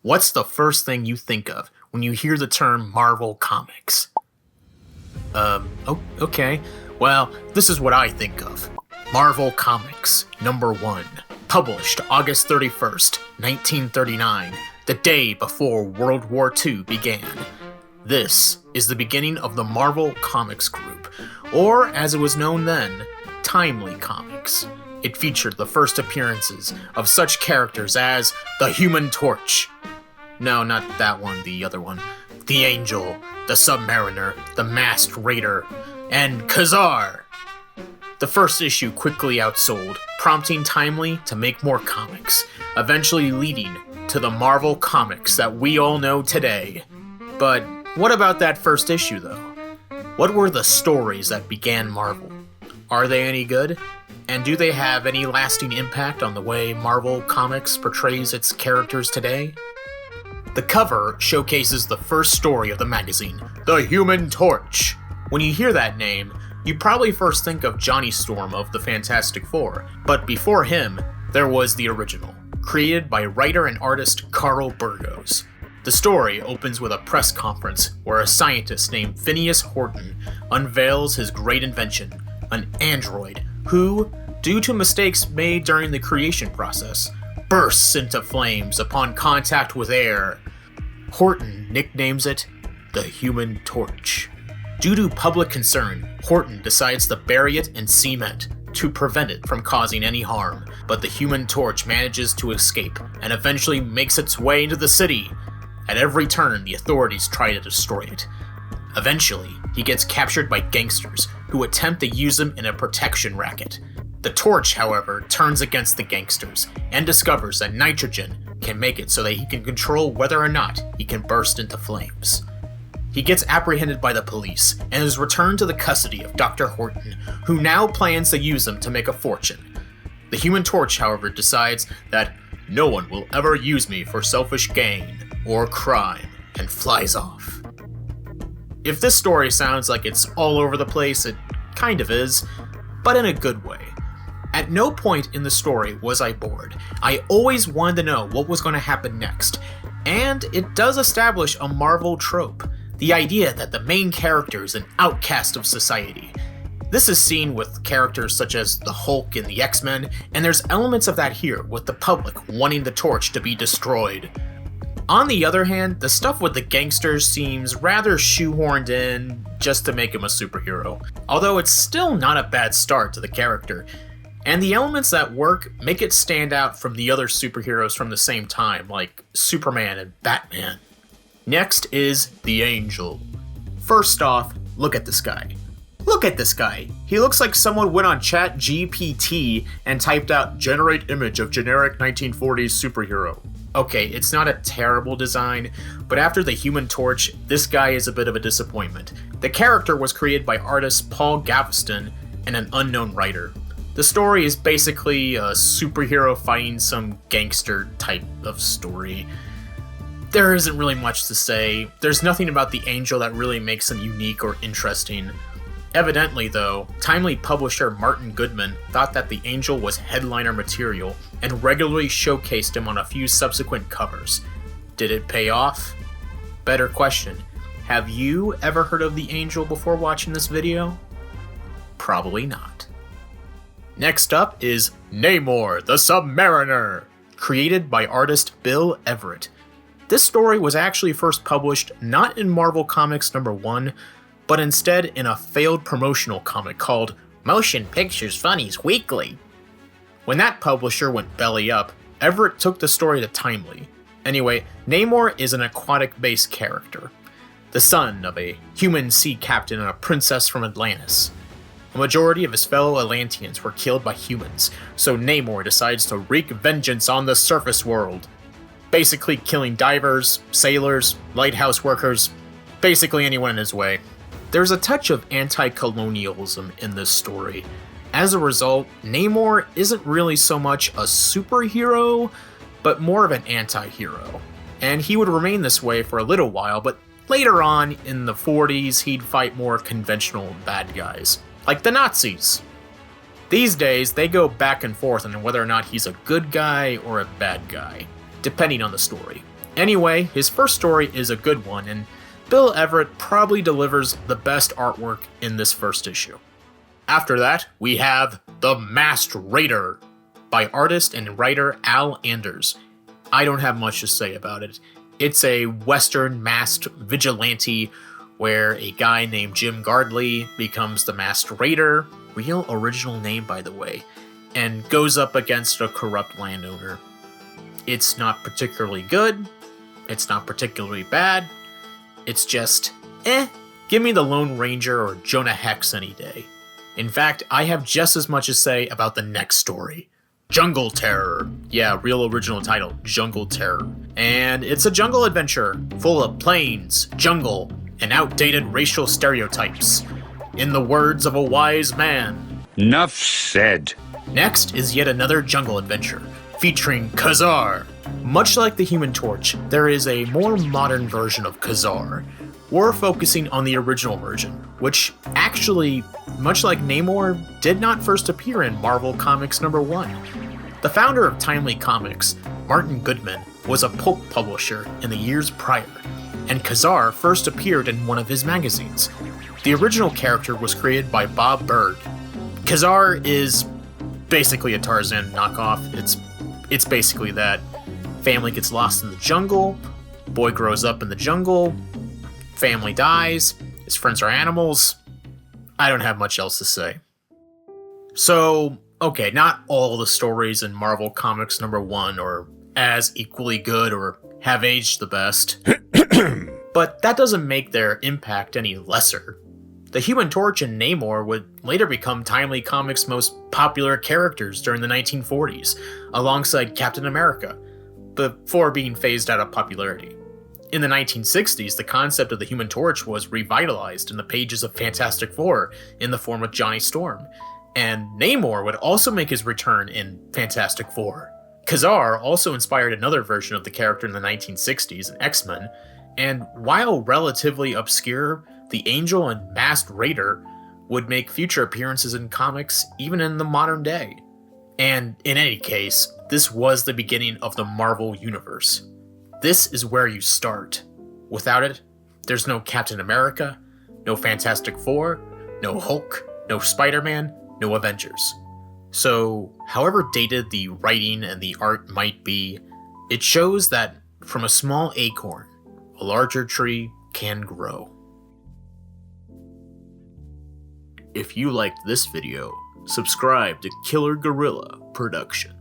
What's the first thing you think of when you hear the term Marvel Comics? Okay. Well, this is what I think of. Marvel Comics, number 1. Published August 31st, 1939, the day before World War II began. This is the beginning of the Marvel Comics Group, or as it was known then, Timely Comics. It featured the first appearances of such characters as the Human Torch. No, not that one, the other one. The Angel, the Submariner, the Masked Raider, and Khazar. The first issue quickly outsold, prompting Timely to make more comics, eventually leading to the Marvel Comics that we all know today. But what about that first issue, though? What were the stories that began Marvel? Are they any good? And do they have any lasting impact on the way Marvel Comics portrays its characters today? The cover showcases the first story of the magazine, The Human Torch. When you hear that name, you probably first think of Johnny Storm of the Fantastic Four, but before him, there was the original, created by writer and artist Carl Burgos. The story opens with a press conference where a scientist named Phineas Horton unveils his great invention, an android who, due to mistakes made during the creation process, bursts into flames upon contact with air. Horton nicknames it the Human Torch. Due to public concern, Horton decides to bury it in cement to prevent it from causing any harm, but the Human Torch manages to escape and eventually makes its way into the city. At every turn, the authorities try to destroy it. Eventually, he gets captured by gangsters who attempt to use him in a protection racket. The Torch, however, turns against the gangsters and discovers that nitrogen can make it so that he can control whether or not he can burst into flames. He gets apprehended by the police and is returned to the custody of Dr. Horton, who now plans to use him to make a fortune. The Human Torch, however, decides that no one will ever use me for selfish gain or crime, and flies off. If this story sounds like it's all over the place, it kind of is, but in a good way. At no point in the story was I bored. I always wanted to know what was going to happen next, and it does establish a Marvel trope, the idea that the main character is an outcast of society. This is seen with characters such as the Hulk and the X-Men, and there's elements of that here with the public wanting the Torch to be destroyed. On the other hand, the stuff with the gangsters seems rather shoehorned in just to make him a superhero, although it's still not a bad start to the character, and the elements that work make it stand out from the other superheroes from the same time, like Superman and Batman. Next is the Angel. First off, look at this guy. Look at this guy. He looks like someone went on ChatGPT and typed out "generate image of generic 1940s superhero." Okay, it's not a terrible design, but after the Human Torch, this guy is a bit of a disappointment. The character was created by artist Paul Gaveston and an unknown writer. The story is basically a superhero fighting some gangster type of story. There isn't really much to say. There's nothing about the Angel that really makes him unique or interesting. Evidently, though, Timely publisher Martin Goodman thought that the Angel was headliner material and regularly showcased him on a few subsequent covers. Did it pay off? Better question, have you ever heard of the Angel before watching this video? Probably not. Next up is Namor the Submariner, created by artist Bill Everett. This story was actually first published not in Marvel Comics number 1, but instead in a failed promotional comic called Motion Pictures Funnies Weekly. When that publisher went belly up, Everett took the story to Timely. Anyway, Namor is an aquatic-based character, the son of a human sea captain and a princess from Atlantis. A majority of his fellow Atlanteans were killed by humans, so Namor decides to wreak vengeance on the surface world, basically killing divers, sailors, lighthouse workers, basically anyone in his way. There's a touch of anti-colonialism in this story. As a result, Namor isn't really so much a superhero, but more of an anti-hero. And he would remain this way for a little while, but later on, in the 40s, he'd fight more conventional bad guys, like the Nazis. These days, they go back and forth on whether or not he's a good guy or a bad guy, depending on the story. Anyway, his first story is a good one, and Bill Everett probably delivers the best artwork in this first issue. After that, we have The Masked Raider by artist and writer Al Anders. I don't have much to say about it. It's a Western masked vigilante where a guy named Jim Gardley becomes the Masked Raider, real original name by the way, and goes up against a corrupt landowner. It's not particularly good, it's not particularly bad, it's just, give me the Lone Ranger or Jonah Hex any day. In fact, I have just as much to say about the next story. Jungle Terror. Yeah, real original title, Jungle Terror. And it's a jungle adventure full of plains, jungle, and outdated racial stereotypes. In the words of a wise man. Enough said. Next is yet another jungle adventure, featuring Khazar. Much like the Human Torch, there is a more modern version of Khazar. We're focusing on the original version, which actually, much like Namor, did not first appear in Marvel Comics #1. The founder of Timely Comics, Martin Goodman, was a pulp publisher in the years prior, and Khazar first appeared in one of his magazines. The original character was created by Bob Berg. Khazar is basically a Tarzan knockoff. It's basically that. Family gets lost in the jungle, boy grows up in the jungle, family dies, his friends are animals. I don't have much else to say. So, okay, not all the stories in Marvel Comics #1 are as equally good or have aged the best. But that doesn't make their impact any lesser. The Human Torch and Namor would later become Timely Comics' most popular characters during the 1940s, alongside Captain America, before being phased out of popularity. In the 1960s, the concept of the Human Torch was revitalized in the pages of Fantastic Four in the form of Johnny Storm, and Namor would also make his return in Fantastic Four. Khazar also inspired another version of the character in the 1960s in X-Men, and while relatively obscure, the Angel and Masked Raider would make future appearances in comics even in the modern day. And in any case, this was the beginning of the Marvel Universe. This is where you start. Without it, there's no Captain America, no Fantastic Four, no Hulk, no Spider-Man, no Avengers. So, however dated the writing and the art might be, it shows that from a small acorn, a larger tree can grow. If you liked this video, subscribe to Killer Gorilla Productions.